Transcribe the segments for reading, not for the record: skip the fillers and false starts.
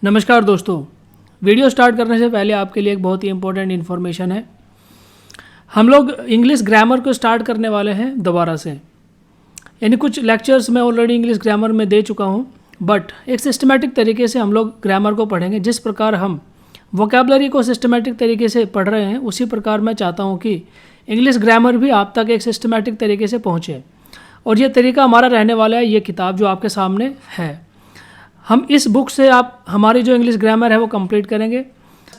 नमस्कार दोस्तों, video start करने से पहले आपके लिए एक बहुत ही इंपॉर्टेंट इन्फॉर्मेशन है। हम लोग इंग्लिश ग्रामर को स्टार्ट करने वाले हैं दोबारा से। यानी कुछ लेक्चर्स मैं ऑलरेडी इंग्लिश ग्रामर में दे चुका हूं, बट एक सिस्टमेटिक तरीके से हम लोग ग्रामर को पढ़ेंगे। जिस प्रकार हम वोकैबुलरी को सिस्टमेटिक तरीके से पढ़ रहे हैं, उसी प्रकार मैं चाहता हूँ कि इंग्लिश ग्रामर भी आप तक एक सिस्टमेटिक तरीके से पहुँचे। और ये तरीका हमारा रहने वाला है ये किताब जो आपके सामने है। हम इस बुक से आप हमारी जो इंग्लिश ग्रामर है वो कंप्लीट करेंगे।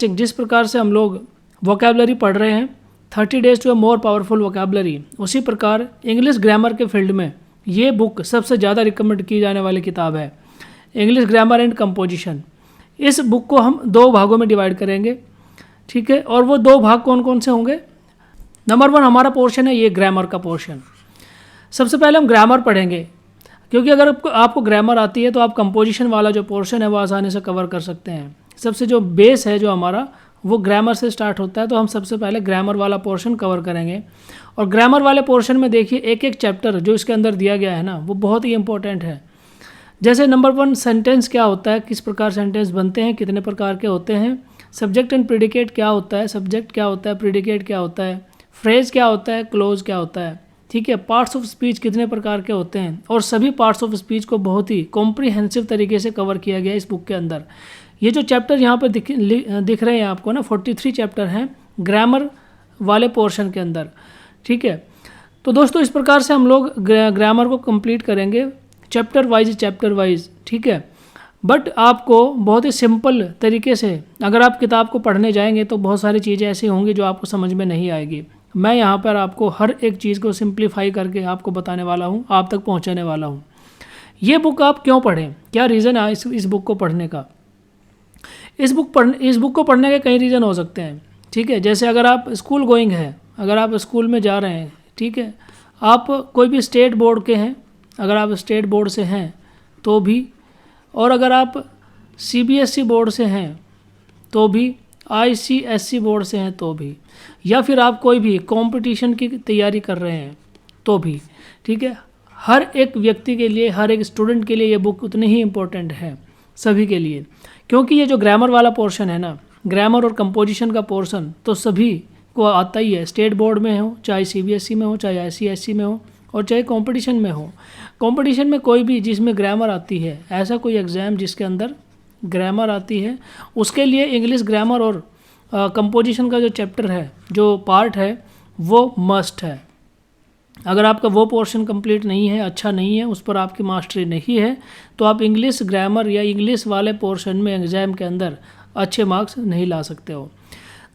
जिस प्रकार से हम लोग वोकैबुलरी पढ़ रहे हैं 30 days to a more powerful vocabulary, उसी प्रकार इंग्लिश ग्रामर के फील्ड में ये बुक सबसे ज़्यादा रिकमेंड की जाने वाली किताब है, इंग्लिश ग्रामर एंड कंपोजिशन। इस बुक को हम 2 भागों में डिवाइड करेंगे, ठीक है। और वो 2 भाग कौन कौन से होंगे? नंबर 1 हमारा पोर्शन है ये ग्रामर का पोर्शन। सबसे पहले हम ग्रामर पढ़ेंगे, क्योंकि अगर आपको ग्रामर आती है तो आप कंपोजिशन वाला जो पोर्शन है वो आसानी से कवर कर सकते हैं। सबसे जो बेस है जो हमारा वो ग्रामर से स्टार्ट होता है, तो हम सबसे पहले ग्रामर वाला पोर्शन कवर करेंगे। और ग्रामर वाले पोर्शन में देखिए एक एक चैप्टर जो इसके अंदर दिया गया है ना, वो बहुत ही इंपॉर्टेंट है। जैसे नंबर 1 सेंटेंस क्या होता है, किस प्रकार सेंटेंस बनते हैं, कितने प्रकार के होते हैं। सब्जेक्ट एंड प्रेडिकेट क्या होता है, सब्जेक्ट क्या होता है, प्रेडिकेट क्या होता है, फ्रेज क्या होता है, क्लोज क्या होता है, ठीक है। पार्ट्स ऑफ स्पीच कितने प्रकार के होते हैं, और सभी पार्ट्स ऑफ स्पीच को बहुत ही कॉम्प्रिहेंसिव तरीके से कवर किया गया है इस बुक के अंदर। ये जो चैप्टर यहाँ पर दिख रहे हैं आपको ना, 43 चैप्टर हैं ग्रामर वाले पोर्शन के अंदर, ठीक है। तो दोस्तों इस प्रकार से हम लोग ग्रामर को कंप्लीट करेंगे चैप्टर वाइज, ठीक है। बट आपको बहुत ही सिंपल तरीके से अगर आप किताब को पढ़ने जाएंगे तो बहुत सारी चीज़ें ऐसी होंगी जो आपको समझ में नहीं आएगी। मैं यहाँ पर आपको हर एक चीज़ को सिंप्लीफाई करके आपको बताने वाला हूँ, आप तक पहुँचाने वाला हूँ। ये बुक आप क्यों पढ़ें, क्या रीज़न है इस बुक को पढ़ने का? इस बुक को पढ़ने के कई रीज़न हो सकते हैं, ठीक है। जैसे अगर आप स्कूल गोइंग है, अगर आप स्कूल में जा रहे हैं, ठीक है, आप कोई भी स्टेट बोर्ड के हैं, अगर आप स्टेट बोर्ड से हैं तो भी, और अगर आप CBSE बोर्ड से हैं तो भी, ICSE बोर्ड से हैं तो भी, या फिर आप कोई भी कंपटीशन की तैयारी कर रहे हैं तो भी, ठीक है। हर एक व्यक्ति के लिए, हर एक स्टूडेंट के लिए ये बुक उतनी ही इम्पोर्टेंट है, सभी के लिए। क्योंकि ये जो ग्रामर वाला पोर्शन है ना, ग्रामर और कंपोजिशन का पोर्शन तो सभी को आता ही है, स्टेट बोर्ड में हो, चाहे CBSE में हो, चाहे ICSE में हो, और चाहे कंपटीशन में हो। कंपटीशन में कोई भी जिसमें ग्रामर आती है, ऐसा कोई एग्ज़ाम जिसके अंदर ग्रामर आती है, उसके लिए इंग्लिश ग्रामर और कंपोजिशन का जो चैप्टर है, जो पार्ट है, वो मस्ट है। अगर आपका वो पोर्शन कंप्लीट नहीं है, अच्छा नहीं है, उस पर आपकी मास्टरी नहीं है, तो आप इंग्लिश ग्रामर या इंग्लिश वाले पोर्शन में एग्ज़ाम के अंदर अच्छे मार्क्स नहीं ला सकते हो।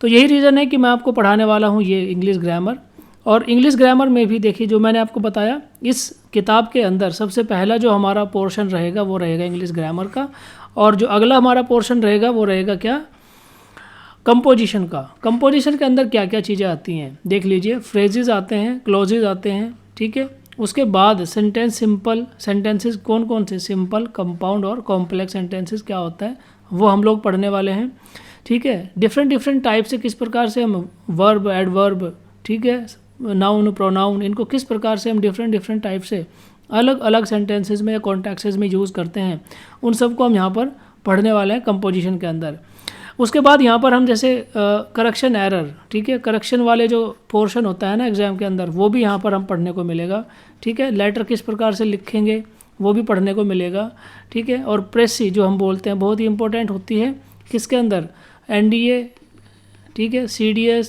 तो यही रीज़न है कि मैं आपको पढ़ाने वाला हूँ ये इंग्लिश ग्रामर। और इंग्लिश ग्रामर में भी देखिए, जो मैंने आपको बताया, इस किताब के अंदर सबसे पहला जो हमारा पोर्शन रहेगा वो रहेगा इंग्लिश ग्रामर का, और जो अगला हमारा पोर्शन रहेगा वो रहेगा क्या, कंपोजिशन का। कंपोजिशन के अंदर क्या क्या चीज़ें आती हैं देख लीजिए, फ्रेजेस आते हैं, क्लोजेज आते हैं, ठीक है। उसके बाद सेंटेंस, सिंपल सेंटेंसेस कौन कौन से, सिंपल, कंपाउंड और कॉम्प्लेक्स सेंटेंसेस क्या होता है वो हम लोग पढ़ने वाले हैं, ठीक है। डिफरेंट टाइप से किस प्रकार से हम वर्ब, एडवर्ब, ठीक है, नाउन, प्रोनाउन, इनको किस प्रकार से हम डिफरेंट टाइप से अलग अलग सेंटेंसेस में या कॉन्टेक्सेस में यूज़ करते हैं, उन सब को हम यहाँ पर पढ़ने वाले हैं कंपोजिशन के अंदर। उसके बाद यहाँ पर हम जैसे करेक्शन एरर, ठीक है, करेक्शन वाले जो पोर्शन होता है ना एग्ज़ाम के अंदर, वो भी यहाँ पर हम पढ़ने को मिलेगा, ठीक है। लेटर किस प्रकार से लिखेंगे वो भी पढ़ने को मिलेगा, ठीक है। और प्रेसी जो हम बोलते हैं बहुत ही इंपॉर्टेंट होती है किसके अंदर, NDA, ठीक है, CDS,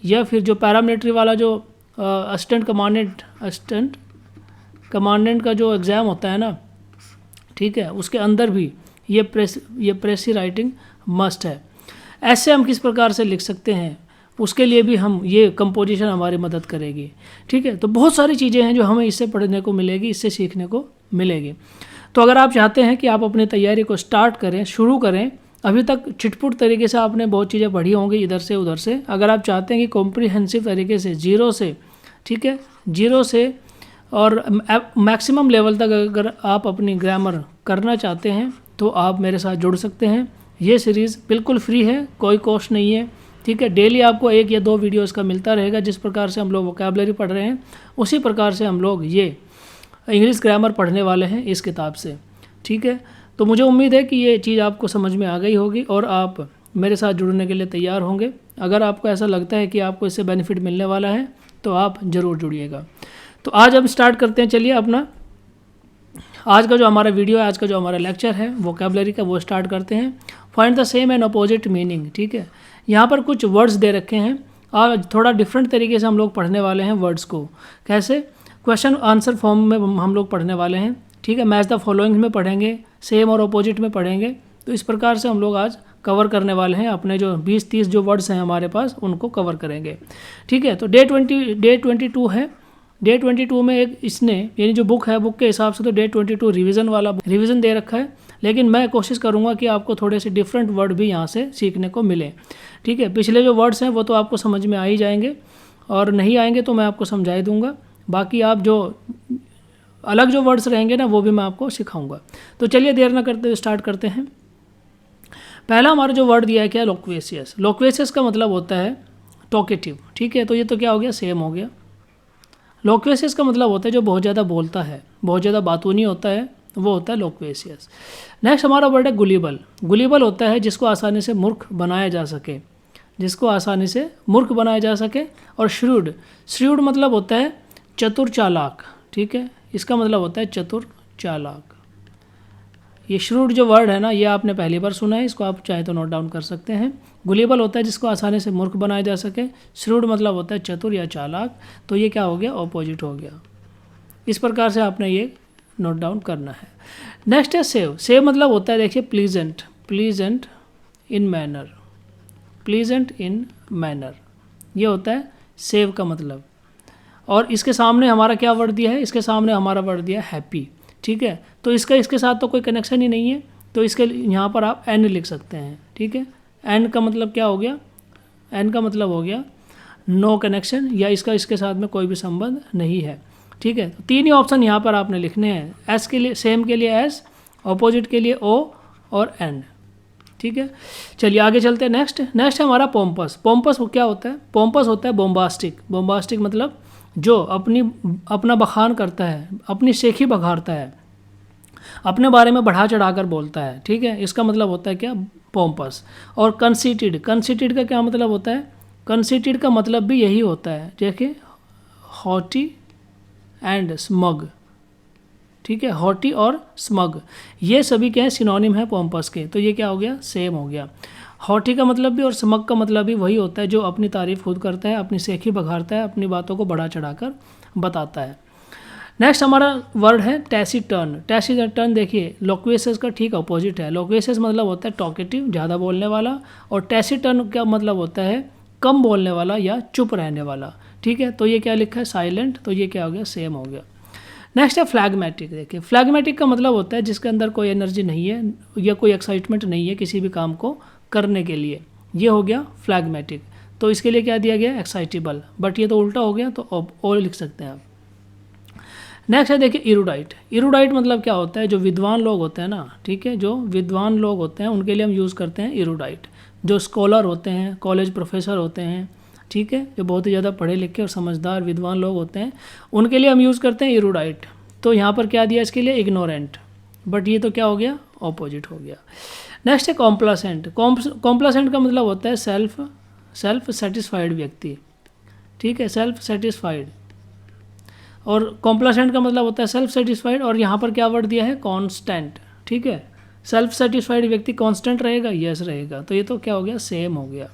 या फिर जो पैरामिलिट्री वाला जो असिस्टेंट कमांडेंट का जो एग्ज़ाम होता है ना, ठीक है, उसके अंदर भी ये प्रेसी राइटिंग मस्ट है। ऐसे हम किस प्रकार से लिख सकते हैं, उसके लिए भी हम ये कंपोजिशन हमारी मदद करेगी, ठीक है। तो बहुत सारी चीज़ें हैं जो हमें इससे पढ़ने को मिलेगी, इससे सीखने को मिलेगी। तो अगर आप चाहते हैं कि आप अपनी तैयारी को स्टार्ट करें, शुरू करें, अभी तक छिटपुट तरीके से आपने बहुत चीज़ें पढ़ी होंगी इधर से उधर से, अगर आप चाहते हैं कि कॉम्प्रिहेंसिव तरीके से जीरो से, ठीक है, जीरो से और मैक्सिमम लेवल तक अगर आप अपनी ग्रामर करना चाहते हैं तो आप मेरे साथ जुड़ सकते हैं। ये सीरीज़ बिल्कुल फ्री है, कोई कॉस्ट नहीं है, ठीक है। डेली आपको 1 या 2 वीडियोस का मिलता रहेगा। जिस प्रकार से हम लोग वोकैबुलरी पढ़ रहे हैं उसी प्रकार से हम लोग ये इंग्लिश ग्रामर पढ़ने वाले हैं इस किताब से, ठीक है। तो मुझे उम्मीद है कि ये चीज़ आपको समझ में आ गई होगी और आप मेरे साथ जुड़ने के लिए तैयार होंगे। अगर आपको ऐसा लगता है कि आपको इससे बेनिफिट मिलने वाला है तो आप ज़रूर जुड़िएगा। तो आज हम स्टार्ट करते हैं, चलिए अपना आज का जो हमारा वीडियो है, आज का जो हमारा लेक्चर है वोकैबुलरी का, वो स्टार्ट करते हैं। Find the same and opposite meaning. ठीक है, यहाँ पर कुछ वर्ड्स दे रखे हैं और थोड़ा डिफरेंट तरीके से हम लोग पढ़ने वाले हैं वर्ड्स को। कैसे? क्वेश्चन आंसर फॉर्म में हम लोग पढ़ने वाले हैं। ठीक है, मैच द फॉलोइंग में पढ़ेंगे, सेम और अपोजिट में पढ़ेंगे। तो इस प्रकार से हम लोग आज कवर करने वाले हैं, अपने जो 20-30 जो वर्ड्स हैं हमारे पास उनको कवर करेंगे। ठीक है, तो डे 22 है। डे 22 में एक इसने यानी जो बुक है, बुक के हिसाब से तो डे 22 रिवीजन वाला रिवीजन दे रखा है, लेकिन मैं कोशिश करूंगा कि आपको थोड़े से डिफरेंट वर्ड भी यहाँ से सीखने को मिले। ठीक है, पिछले जो वर्ड्स हैं वो तो आपको समझ में आ ही जाएंगे और नहीं आएंगे तो मैं आपको समझा ही दूंगा। बाकी आप जो अलग जो वर्ड्स रहेंगे ना वो भी मैं आपको सिखाऊंगा। तो चलिए देर ना करते हुए स्टार्ट करते हैं। पहला हमारा जो वर्ड दिया है क्या? लोक्वेशियस। लोक्वेशियस का मतलब होता है टॉकेटिव। ठीक है, तो ये तो क्या हो गया? सेम हो गया। लोक्वेशियस का मतलब होता है जो बहुत ज़्यादा बोलता है, बहुत ज़्यादा बातूनी होता है, वो होता है लोक्वेशियस। नेक्स्ट हमारा वर्ड है गुलिबल। गुलिबल होता है जिसको आसानी से मूर्ख बनाया जा सके, जिसको आसानी से मूर्ख बनाया जा सके। और श्रूड, श्रूड मतलब होता है चतुर चालाक। ठीक है, इसका मतलब होता है चतुर चालाक। ये श्रूड जो वर्ड है ना, ये आपने पहली बार सुना है, इसको आप चाहे तो नोट डाउन कर सकते हैं। गुलिबल होता है जिसको आसानी से मूर्ख बनाया जा सके, श्रूड मतलब होता है चतुर या चालाक। तो ये क्या हो गया? ऑपोजिट हो गया। इस प्रकार से आपने ये नोट डाउन करना है। नेक्स्ट है सेव। सेव मतलब होता है देखिए प्लीजेंट, प्लीजेंट इन मैनर, प्लीजेंट इन मैनर, ये होता है सेव का मतलब। और इसके सामने हमारा क्या वर्ड दिया है? इसके सामने हमारा वर्ड दिया है हैप्पी। ठीक है, तो इसका इसके साथ तो कोई कनेक्शन ही नहीं है, तो इसके यहाँ पर आप एन लिख सकते हैं। ठीक है, एन का मतलब क्या हो गया? एन का मतलब हो गया नो कनेक्शन, या इसका इसके साथ में कोई भी संबंध नहीं है। ठीक है, तो तीन ही ऑप्शन यहाँ पर आपने लिखने हैं। एस के लिए, सेम के लिए एस, अपोजिट के लिए ओ और एन। ठीक है, चलिए आगे चलते हैं। नेक्स्ट है हमारा पोम्पस। पोम्पस क्या होता है? पोम्पस होता है बोम्बास्टिक। बोम्बास्टिक मतलब जो अपना बखान करता है, अपनी शेखी बघारता है, अपने बारे में बढ़ा चढ़ाकर बोलता है। ठीक है, इसका मतलब होता है क्या? पोम्पस। और कंसीटेड, कंसीटेड का क्या मतलब होता है? कंसीटेड का मतलब भी यही होता है, देखिए हॉटी एंड स्मग। ठीक है, हॉटी और स्मग ये सभी क्या है? सिनोनिम है पोम्पस के। तो ये क्या हो गया? सेम हो गया। हॉटी का मतलब भी और स्मग का मतलब भी वही होता है, जो अपनी तारीफ खुद करता है, अपनी सेखी बघारता है, अपनी बातों को बढ़ा चढ़ाकर बताता है। नेक्स्ट हमारा वर्ड है टैसीटर्न। टैसीटर्न देखिए लोक्वेशियस का ठीक अपोजिट है। लोक्वेशियस मतलब होता है टॉकेटिव, ज़्यादा बोलने वाला, और टैसीटर्न का मतलब होता है कम बोलने वाला या चुप रहने वाला। ठीक है, तो ये क्या लिखा है? साइलेंट। तो ये क्या हो गया? सेम हो गया। नेक्स्ट है फ्लैगमेटिक। देखिए फ्लैगमेटिक का मतलब होता है जिसके अंदर कोई एनर्जी नहीं है या कोई एक्साइटमेंट नहीं है किसी भी काम को करने के लिए, ये हो गया फ्लैगमेटिक। तो इसके लिए क्या दिया गया? एक्साइटेबल, बट ये तो उल्टा हो गया, तो ओ लिख सकते हैं आप। नेक्स्ट है देखिए इरूडाइट। इरूडाइट मतलब क्या होता है? जो विद्वान लोग होते हैं ना, ठीक है, जो विद्वान लोग होते हैं उनके लिए हम यूज़ करते हैं इरूडाइट। जो स्कॉलर होते हैं, कॉलेज प्रोफेसर होते हैं, ठीक है, जो बहुत ही ज़्यादा पढ़े लिखे और समझदार विद्वान लोग होते हैं, उनके लिए हम यूज़ करते हैं इरूडाइट। तो यहाँ पर क्या दिया इसके लिए? इग्नोरेंट, बट ये तो क्या हो गया? ऑपोजिट हो गया। नेक्स्ट है कॉम्प्लासेंट। कॉम्प्लासेंट का मतलब होता है सेल्फ सेटिस्फाइड व्यक्ति। ठीक है, सेल्फ सेटिस्फाइड। और कॉम्प्लासेंट का मतलब होता है सेल्फ सेटिस्फाइड, और यहाँ पर क्या वर्ड दिया है? कांस्टेंट। ठीक है, सेल्फ सेटिस्फाइड व्यक्ति कांस्टेंट रहेगा? यस रहेगा। तो ये तो क्या हो गया? सेम हो गया।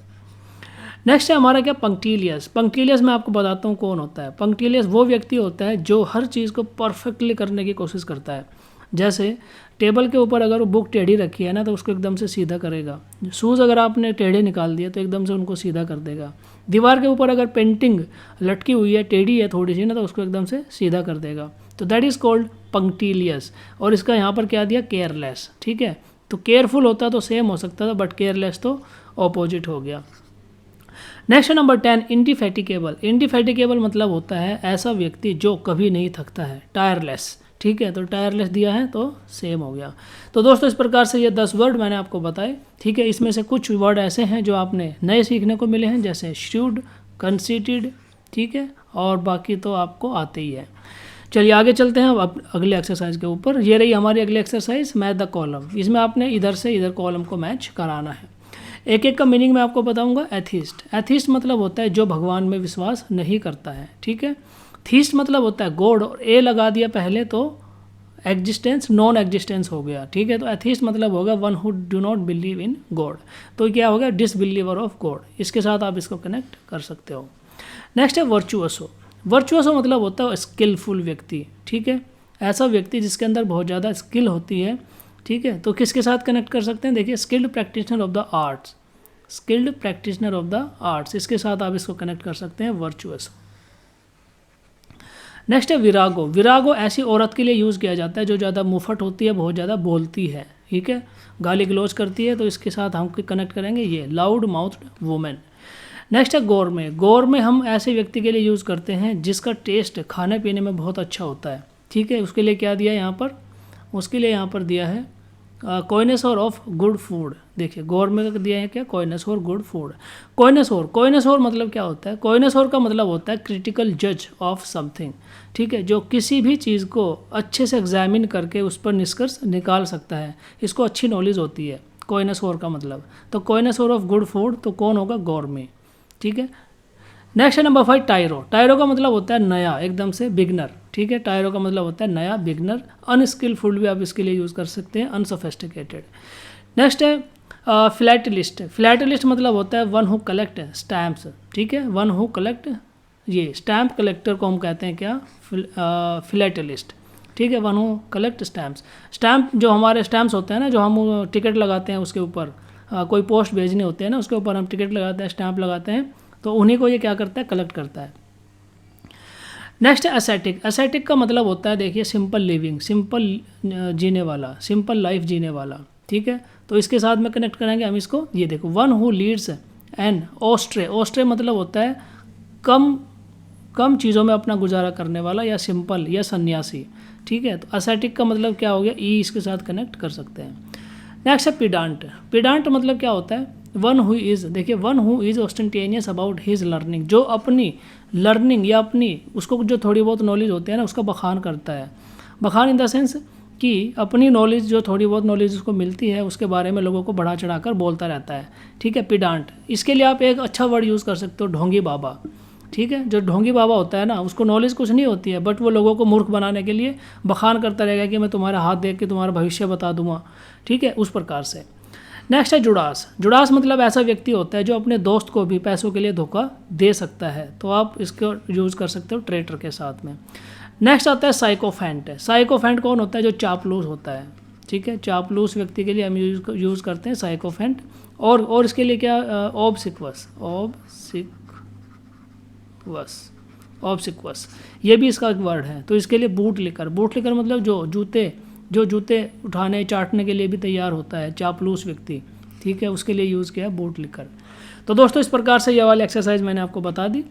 नेक्स्ट है हमारा क्या? पंक्टिलियस। पंक्टिलियस मैं आपको बताता हूँ कौन होता है। पंक्टिलियस वो व्यक्ति होता है जो हर चीज़ को परफेक्टली करने की कोशिश करता है। जैसे टेबल के ऊपर अगर वो बुक टेढ़ी रखी है ना, तो उसको एकदम से सीधा करेगा। शूज़ अगर आपने टेढ़े निकाल दिए तो एकदम से उनको सीधा कर देगा। दीवार के ऊपर अगर पेंटिंग लटकी हुई है, टेढ़ी है थोड़ी सी ना, तो उसको एकदम से सीधा कर देगा। तो दैट इज़ कॉल्ड पंक्टिलियस। और इसका यहाँ पर क्या दिया? केयरलेस। ठीक है, तो केयरफुल होता तो सेम हो सकता था, बट केयरलेस तो ऑपोजिट हो गया। Next number 10 इंडिफैटिगेबल। इंडिफैटिगेबल मतलब होता है ऐसा व्यक्ति जो कभी नहीं थकता है, टायरलेस। ठीक है, तो टायरलेस दिया है तो सेम हो गया। तो दोस्तों इस प्रकार से ये 10 वर्ड मैंने आपको बताए। ठीक है, इसमें से कुछ वर्ड ऐसे हैं जो आपने नए सीखने को मिले हैं, जैसे श्रूड, कंसीटेड, ठीक है, और बाकी तो आपको आते ही है। चलिए आगे चलते हैं अब अगले एक्सरसाइज के ऊपर। ये रही हमारी अगली एक्सरसाइज, मैच द कॉलम। इसमें आपने इधर से इधर कॉलम को मैच कराना है। एक एक का मीनिंग मैं आपको बताऊंगा। एथिस्ट, एथिस्ट मतलब होता है जो भगवान में विश्वास नहीं करता है, ठीक है। थीस्ट मतलब होता है गॉड, और ए लगा दिया पहले तो एग्जिस्टेंस नॉन एग्जिस्टेंस हो गया, ठीक है। तो एथिस्ट मतलब होगा one who do not believe in God, तो क्या हो गया डिसबिलीवर ऑफ गॉड। इसके साथ आप इसको कनेक्ट कर सकते हो। नेक्स्ट है वर्चुअसो। वर्चुअसो मतलब होता है स्किलफुल व्यक्ति, ठीक है। ऐसा व्यक्ति जिसके अंदर बहुत ज़्यादा स्किल होती है, ठीक है। तो किसके साथ कनेक्ट कर सकते हैं, देखिए skilled practitioner of the arts, skilled practitioner of the arts, इसके साथ आप इसको कनेक्ट कर सकते हैं वर्चुअसो। नेक्स्ट है विरागो। विरागो ऐसी औरत के लिए यूज़ किया जाता है जो ज़्यादा मुफट होती है, बहुत ज़्यादा बोलती है, ठीक है, गाली गलौज करती है, तो इसके साथ हम कनेक्ट करेंगे ये लाउड माउथड वुमेन। नेक्स्ट है गोरमे। गोरमे हम ऐसे व्यक्ति के लिए यूज़ करते हैं जिसका टेस्ट खाने पीने में बहुत अच्छा होता है, ठीक है। उसके लिए क्या दिया है यहाँ पर, उसके लिए यहाँ पर दिया है कोइनेसोर ऑफ गुड फूड। देखिए गोरमे का दिया है क्या, कोइनेसोर गुड फूड। कोइनेसोर, कोइनेसोर मतलब क्या होता है, कोइनेसोर का मतलब होता है क्रिटिकल जज ऑफ समथिंग, ठीक है, जो किसी भी चीज़ को अच्छे से एग्जामिन करके उस पर निष्कर्ष निकाल सकता है, इसको अच्छी नॉलेज होती है कोइनेसोर का मतलब। तो कोइनेसोर ऑफ गुड फूड तो कौन होगा, गोरमे, ठीक है। नेक्स्ट है नंबर 5 टायरो। टायरो का मतलब होता है नया, एकदम से बिगनर, ठीक है। टायरो का मतलब होता है नया, बिगनर। अनस्किलफुल भी आप इसके लिए यूज़ कर सकते हैं, अनसोफिस्टिकेटेड। नेक्स्ट है फिलैटलिस्ट। फिलैटलिस्ट मतलब होता है वन हु कलेक्ट स्टैम्प्स, ठीक है, वन हु कलेक्ट, ये स्टैम्प कलेक्टर को हम कहते हैं क्या, फिलैटलिस्ट, ठीक है, one who collect stamps. Stamp जो हमारे स्टैम्प्स होते हैं ना, जो हम टिकट लगाते हैं उसके ऊपर, कोई पोस्ट भेजने होते हैं ना, उसके ऊपर हम टिकट लगाते हैं, स्टैम्प लगाते हैं, तो उन्हीं को ये क्या करता है, कलेक्ट करता है। नेक्स्ट है एसेटिक। एसेटिक का मतलब होता है देखिए सिंपल लिविंग, सिंपल जीने वाला, सिंपल लाइफ जीने वाला, ठीक है। तो इसके साथ में कनेक्ट करेंगे हम इसको, ये देखो वन हु लीड्स एन ऑस्ट्रे। ऑस्ट्रे मतलब होता है कम चीज़ों में अपना गुजारा करने वाला, या सिंपल, या सन्यासी, ठीक है। तो एसेटिक का मतलब क्या हो गया, ई इसके साथ कनेक्ट कर सकते हैं। नेक्स्ट है पिडांट। पिडांट मतलब क्या होता है, वन हु इज़, देखिए one who is spontaneous about his learning, जो अपनी लर्निंग या अपनी उसको जो थोड़ी बहुत नॉलेज होती है ना उसका बखान करता है। बखान इन द सेंस कि अपनी नॉलेज, जो थोड़ी बहुत नॉलेज उसको मिलती है उसके बारे में लोगों को बढ़ा चढ़ा कर बोलता रहता है, ठीक है, पिडांट। इसके लिए आप एक अच्छा वर्ड यूज़ कर सकते हो, ढोंगी बाबा, ठीक है। जो ढोंगी बाबा होता है ना उसको नॉलेज कुछ नहीं होती है, बट वो लोगों को मूर्ख बनाने के लिए बखान करता रहेगा कि मैं तुम्हारा हाथ देख के तुम्हारा भविष्य बता दूंगा, ठीक है, उस प्रकार से। नेक्स्ट है जुड़ास। जुड़ास मतलब ऐसा व्यक्ति होता है जो अपने दोस्त को भी पैसों के लिए धोखा दे सकता है, तो आप इसको यूज़ कर सकते हो ट्रेटर के साथ में। नेक्स्ट आता है साइकोफेंट। साइकोफेंट कौन होता है, जो चापलूस होता है, ठीक है, चापलूस व्यक्ति के लिए हम यूज़ करते हैं साइकोफेंट। और इसके लिए क्या, ऑब्सिक्वस, ये भी इसका एक वर्ड है। तो इसके लिए बूट लिकर, बूट लिकर मतलब जो जूते उठाने चाटने के लिए भी तैयार होता है, चापलूस व्यक्ति, ठीक है, उसके लिए यूज़ किया बूट लिकर। तो दोस्तों इस प्रकार से ये वाली एक्सरसाइज मैंने आपको बता दी,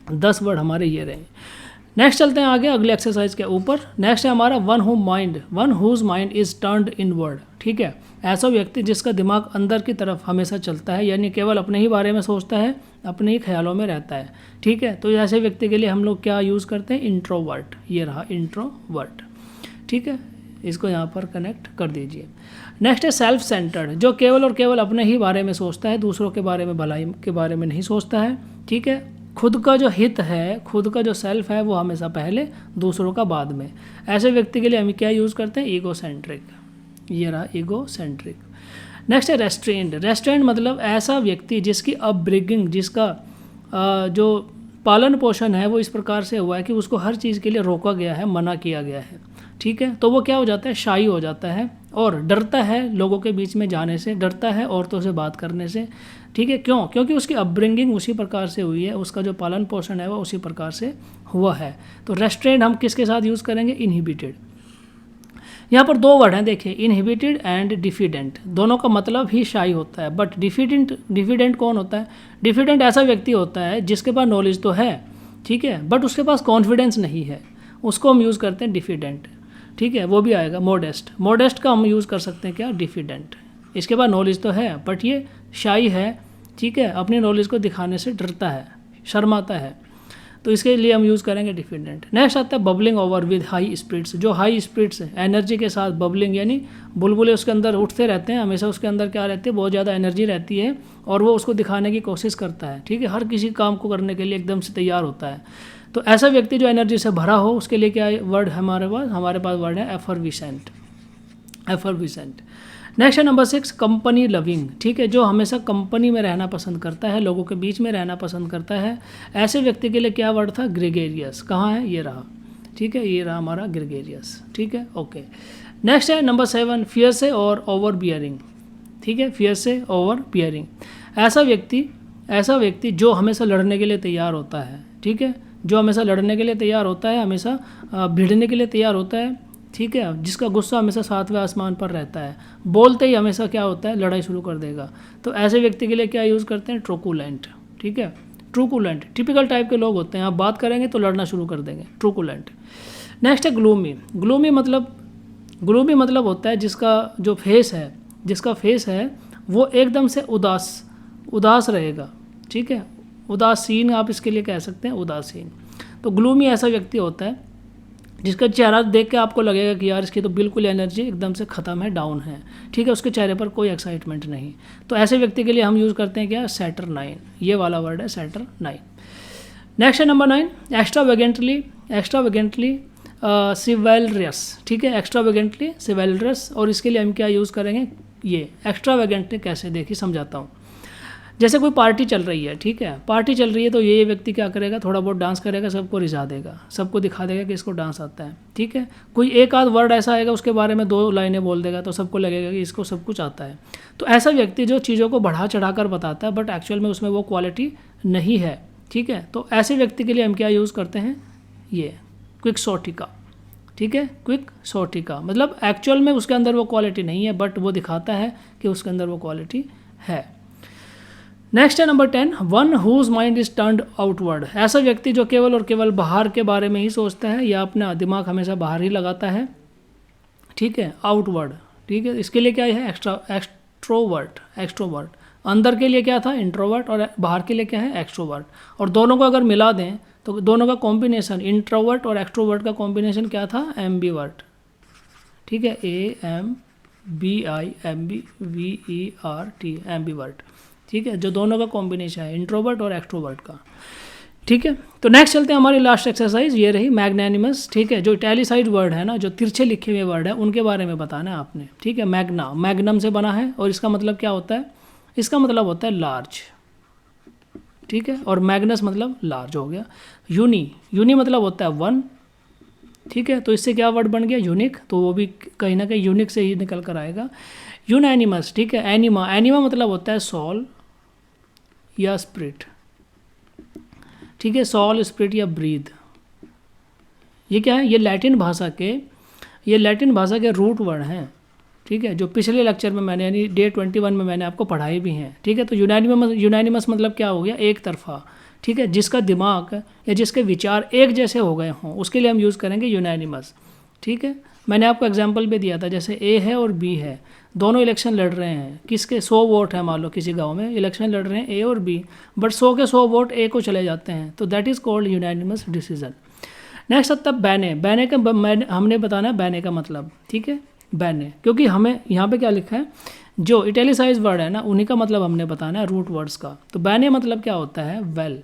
10 वर्ड हमारे ये रहे। नेक्स्ट चलते हैं आगे अगले एक्सरसाइज के ऊपर। नेक्स्ट है हमारा one whose mind is turned inward, ठीक है, ऐसा व्यक्ति जिसका दिमाग अंदर की तरफ हमेशा चलता है, यानी केवल अपने ही बारे में सोचता है, अपने ही ख्यालों में रहता है, ठीक है। तो ऐसे व्यक्ति के लिए हम लोग क्या यूज़ करते हैं, इंट्रोवर्ट, ये रहा इंट्रोवर्ट, ठीक है, इसको यहाँ पर कनेक्ट कर दीजिए। नेक्स्ट है सेल्फ सेंटर्ड, जो केवल और केवल अपने ही बारे में सोचता है, दूसरों के बारे में, भलाई के बारे में नहीं सोचता है, ठीक है। खुद का जो हित है, खुद का जो सेल्फ है वो हमेशा पहले, दूसरों का बाद में। ऐसे व्यक्ति के लिए हम क्या यूज़ करते हैं, ईगोसेंट्रिक, ये रहा ईगोसेंट्रिक। नेक्स्ट है रेस्ट्रेंड। रेस्ट्रेंड मतलब ऐसा व्यक्ति जिसकी अपब्रिंगिंग, जिसका जो पालन पोषण है वो इस प्रकार से हुआ है कि उसको हर चीज़ के लिए रोका गया है, मना किया गया है, ठीक है। तो वो क्या हो जाता है, शाई हो जाता है और डरता है लोगों के बीच में जाने से, डरता है औरतों से बात करने से, ठीक है। क्यों, क्योंकि उसकी अपब्रिंगिंग उसी प्रकार से हुई है, उसका जो पालन पोषण है वो उसी प्रकार से हुआ है। तो रेस्ट्रेंड हम किसके साथ यूज़ करेंगे, इनहिबिटेड। यहाँ पर 2 वर्ड हैं देखिए, इनहिबिटेड एंड डिफिडेंट, दोनों का मतलब ही शाई होता है। बट डिफिडेंट कौन होता है, डिफिडेंट ऐसा व्यक्ति होता है जिसके पास नॉलेज तो है, ठीक है, बट उसके पास कॉन्फिडेंस नहीं है, उसको हम यूज़ करते हैं डिफिडेंट, ठीक है। वो भी आएगा मोडेस्ट, मोडेस्ट का हम यूज़ कर सकते हैं क्या, डिफिडेंट। इसके पास नॉलेज तो है बट ये शाई है, ठीक है, अपनी नॉलेज को दिखाने से डरता है, शर्माता है। तो इसके लिए हम यूज़ करेंगे डिफिडेंट। नेक्स्ट आता है bubbling over with high spirits. जो हाई स्पिरिट्स है, एनर्जी के साथ बबलिंग, यानी बुलबुले उसके अंदर उठते रहते हैं, हमेशा उसके अंदर क्या रहती है, बहुत ज़्यादा एनर्जी रहती है और वो उसको दिखाने की कोशिश करता है, ठीक है, हर किसी काम को करने के लिए एकदम से तैयार होता है। तो ऐसा व्यक्ति जो एनर्जी से भरा हो, उसके लिए क्या वर्ड है हमारे पास वर्ड है एफर्विसेंट। एफर्विसेंट। नेक्स्ट है नंबर 6 कंपनी लविंग, ठीक है, जो हमेशा कंपनी में रहना पसंद करता है, लोगों के बीच में रहना पसंद करता है। ऐसे व्यक्ति के लिए क्या वर्ड था, ग्रेगेरियस। कहाँ है, ये रहा, ठीक है, ये रहा हमारा ग्रेगेरियस, ठीक है, ओके। नेक्स्ट है नंबर 7 फियर से और ओवर बियरिंग, ठीक है, फियर से ओवर बियरिंग। ऐसा व्यक्ति जो हमेशा लड़ने के लिए तैयार होता है, ठीक है, जो हमेशा लड़ने के लिए तैयार होता है, हमेशा भिड़ने के लिए तैयार होता है, ठीक है, जिसका गुस्सा हमेशा सातवें आसमान पर रहता है, बोलते ही हमेशा क्या होता है, लड़ाई शुरू कर देगा। तो ऐसे व्यक्ति के लिए क्या यूज़ करते हैं, ट्रूकुलेंट, ठीक है, ट्रूकुलेंट। टिपिकल टाइप के लोग होते हैं, आप बात करेंगे तो लड़ना शुरू कर देंगे, ट्रूकुलेंट। नेक्स्ट है ग्लूमी। ग्लूमी मतलब होता है जिसका जो फेस है वो एकदम से उदास रहेगा, ठीक है, उदासीन आप इसके लिए कह सकते हैं, उदासीन। तो ग्लूमी ऐसा व्यक्ति होता है जिसका चेहरा देख के आपको लगेगा कि यार इसकी तो बिल्कुल एनर्जी एकदम से ख़त्म है, डाउन है, ठीक है, उसके चेहरे पर कोई एक्साइटमेंट नहीं। तो ऐसे व्यक्ति के लिए हम यूज़ करते हैं क्या, सैटरनाइन, ये वाला वर्ड है सैटरनाइन। नेक्स्ट है नंबर 9 एक्स्ट्रावेगेंटली सिवेलरस, ठीक है, एक्स्ट्रावेगेंटली सिवेलरस। और इसके लिए हम क्या यूज़ करेंगे, ये एक्स्ट्रावेगेंटली कैसे, देखिए समझाता हूँ। जैसे कोई पार्टी चल रही है, ठीक है, पार्टी चल रही है, तो ये व्यक्ति क्या करेगा, थोड़ा बहुत डांस करेगा, सबको रिझा देगा, सबको दिखा देगा कि इसको डांस आता है, ठीक है। कोई एक आध वर्ड ऐसा आएगा, उसके बारे में 2 लाइनें बोल देगा, तो सबको लगेगा कि इसको सब कुछ आता है। तो ऐसा व्यक्ति जो चीज़ों को बढ़ा चढ़ा कर बताता है बट एक्चुअल में उसमें वो क्वालिटी नहीं है, ठीक है। तो ऐसे व्यक्ति के लिए हम क्या यूज़ करते हैं, ये क्विक्सोटिका, ठीक है, क्विक्सोटिका। मतलब एक्चुअल में उसके अंदर वो क्वालिटी नहीं है बट वो दिखाता है कि उसके अंदर वो क्वालिटी है। नेक्स्ट है number 10 one whose mind is turned outward. ऐसा व्यक्ति जो केवल और केवल बाहर के बारे में ही सोचता है या अपना दिमाग हमेशा बाहर ही लगाता है, ठीक है, आउटवर्ड, ठीक है। इसके लिए क्या है, एक्सट्रोवर्ट। अंदर के लिए क्या था, इंट्रोवर्ट, और बाहर के लिए क्या है, एक्सट्रोवर्ट। और दोनों को अगर मिला दें तो दोनों का कॉम्बिनेशन, इंट्रोवर्ट और एक्सट्रोवर्ट का कॉम्बिनेशन क्या था, एम्बीवर्ट, ठीक है, AMBIMBVERT, एम्बीवर्ट, ठीक है, जो दोनों का कॉम्बिनेशन है, इंट्रोवर्ट और एक्सट्रोवर्ट का, ठीक है। तो नेक्स्ट चलते हैं, हमारी लास्ट एक्सरसाइज ये रही, मैग्नैनिमस, ठीक है। जो इटैलिसाइड वर्ड है ना, जो तिरछे लिखे हुए वर्ड है, उनके बारे में बताना है आपने, ठीक है। मैग्नम से बना है और इसका मतलब क्या होता है, इसका मतलब होता है लार्ज, ठीक है, और मैग्नस मतलब लार्ज हो गया। यूनी मतलब होता है 1, ठीक है, तो इससे क्या वर्ड बन गया, यूनिक, तो वो भी कहीं ना कहीं यूनिक से ही निकल कर आएगा। यूनैनिमस, ठीक है। एनिमा मतलब होता है सॉल या स्पिरिट, ठीक है, सॉल, स्पिरिट या ब्रीद। ये क्या है, ये लैटिन भाषा के रूट वर्ड हैं, ठीक है, जो पिछले लेक्चर में मैंने यानी डे 21 में मैंने आपको पढ़ाई भी हैं, ठीक है। तो यूनैनिमस मतलब क्या हो गया, एक तरफा, ठीक है, जिसका दिमाग या जिसके विचार एक जैसे हो गए हों, उसके लिए हम यूज़ करेंगे यूनैनिमस, ठीक है। मैंने आपको एग्जांपल भी दिया था, जैसे ए है और बी है, दोनों इलेक्शन लड़ रहे हैं, किसके 100 वोट है, मान लो किसी गांव में इलेक्शन लड़ रहे हैं ए और बी, बट 100 के 100 वोट ए को चले जाते हैं, तो that is called unanimous decision. Next आता है बैने का हमने बताना है बैने का मतलब, ठीक है, बैने, क्योंकि हमें यहाँ पे क्या लिखा है, जो इटैलिसाइज वर्ड है ना, उन्हीं का मतलब हमने बताना है, रूट वर्ड्स का। तो बैने मतलब क्या होता है, वेल,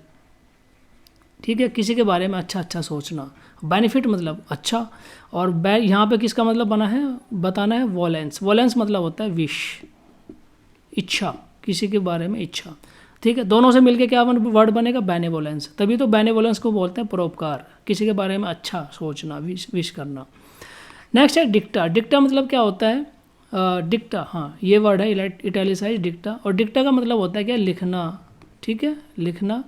ठीक है, किसी के बारे में अच्छा सोचना। बेनिफिट मतलब अच्छा, और यहाँ पे किसका मतलब बताना है, वोलेंस मतलब होता है विश, इच्छा, किसी के बारे में इच्छा, ठीक है। दोनों से मिलके क्या वर्ड बनेगा, बेनेवोलेंस। तभी तो बेनेवोलेंस को बोलते हैं परोपकार, किसी के बारे में अच्छा सोचना, विश करना। नेक्स्ट है डिक्टा मतलब क्या होता है, डिक्टा, हाँ ये वर्ड है इटैलिसाइज, डिक्टा। और डिक्टा का मतलब होता है क्या, लिखना, ठीक है, लिखना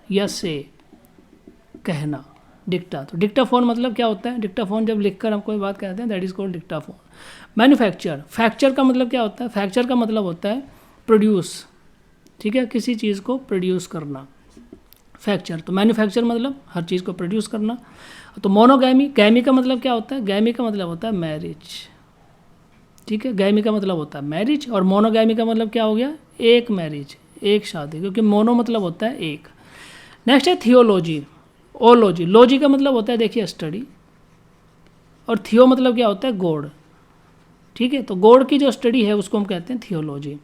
या से कहना, डिक्टा। तो डिक्टाफोन मतलब क्या होता है, डिक्टाफोन जब लिखकर हम कोई बात कहते हैं, that is called Dictaphone. Fracture का मतलब क्या होता है, फैक्चर का मतलब होता है प्रोड्यूस, ठीक है, किसी चीज़ को प्रोड्यूस करना, फैक्चर। तो मैन्युफैक्चर मतलब हर चीज़ को प्रोड्यूस करना। तो मोनोगैमी का मतलब क्या होता है, गैमी का मतलब होता है मैरिज, ठीक है, गैमी का मतलब होता है मैरिज, और मोनोगैमी का मतलब क्या हो गया, एक मैरिज, एक शादी, क्योंकि मोनो मतलब होता है एक। नेक्स्ट है थियोलॉजी, ओलॉजी। लॉजी का मतलब होता है देखिए स्टडी, और थियो मतलब क्या होता है गॉड, ठीक है। तो गॉड की जो स्टडी है उसको हम कहते हैं थियोलॉजी।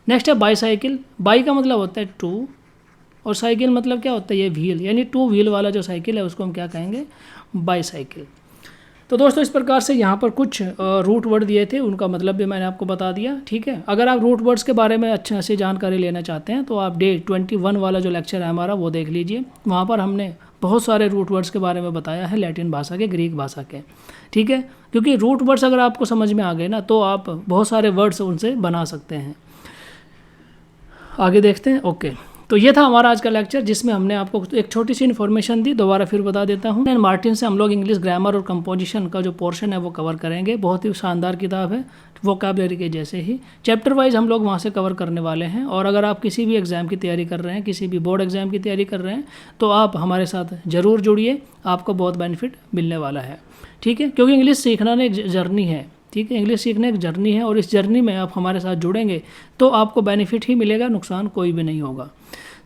नेक्स्ट है बाईसाइकिल। बाई का मतलब होता है टू, और साइकिल मतलब क्या होता है ये व्हील, यानी टू व्हील वाला जो साइकिल है उसको हम क्या कहेंगे, बाईसाइकिल। तो दोस्तों इस प्रकार से यहाँ पर कुछ रूट वर्ड दिए थे, उनका मतलब भी मैंने आपको बता दिया, ठीक है। अगर आप रूट वर्ड्स के बारे में अच्छे से जानकारी लेना चाहते हैं तो आप डे 21 वाला जो लेक्चर है हमारा वो देख लीजिए। वहाँ पर हमने बहुत सारे रूट वर्ड्स के बारे में बताया है, लैटिन भाषा के, ग्रीक भाषा के, ठीक है। क्योंकि रूट वर्ड्स अगर आपको समझ में आ गए ना तो आप बहुत सारे वर्ड्स उनसे बना सकते हैं। आगे देखते हैं। ओके, तो ये था हमारा आज का लेक्चर जिसमें हमने आपको एक छोटी सी इन्फॉर्मेशन दी। दोबारा फिर बता देता हूँ, मार्टिन से हम लोग इंग्लिश ग्रामर और कंपोजिशन का जो पोर्शन है वो कवर करेंगे। बहुत ही शानदार किताब है, वोकैबुलरी के जैसे ही चैप्टर वाइज हम लोग वहाँ से कवर करने वाले हैं। और अगर आप किसी भी एग्ज़ाम की तैयारी कर रहे हैं, किसी भी बोर्ड एग्ज़ाम की तैयारी कर रहे हैं, तो आप हमारे साथ ज़रूर जुड़िए, आपको बहुत बेनिफिट मिलने वाला है, ठीक है। क्योंकि इंग्लिश सीखना ना एक जर्नी है, ठीक है। इंग्लिश सीखना एक जर्नी है, और इस जर्नी में आप हमारे साथ जुड़ेंगे तो आपको बेनिफिट ही मिलेगा, नुकसान कोई भी नहीं होगा।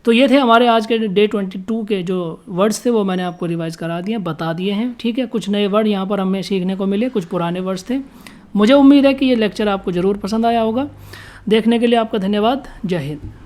तो ये थे हमारे आज के डे 22 के जो वर्ड्स थे वो मैंने आपको रिवाइज़ करा दिए, बता दिए हैं, ठीक है। कुछ नए वर्ड यहाँ पर हमें सीखने को मिले, कुछ पुराने वर्ड्स थे। मुझे उम्मीद है कि ये लेक्चर आपको ज़रूर पसंद आया होगा। देखने के लिए आपका धन्यवाद। जय हिंद।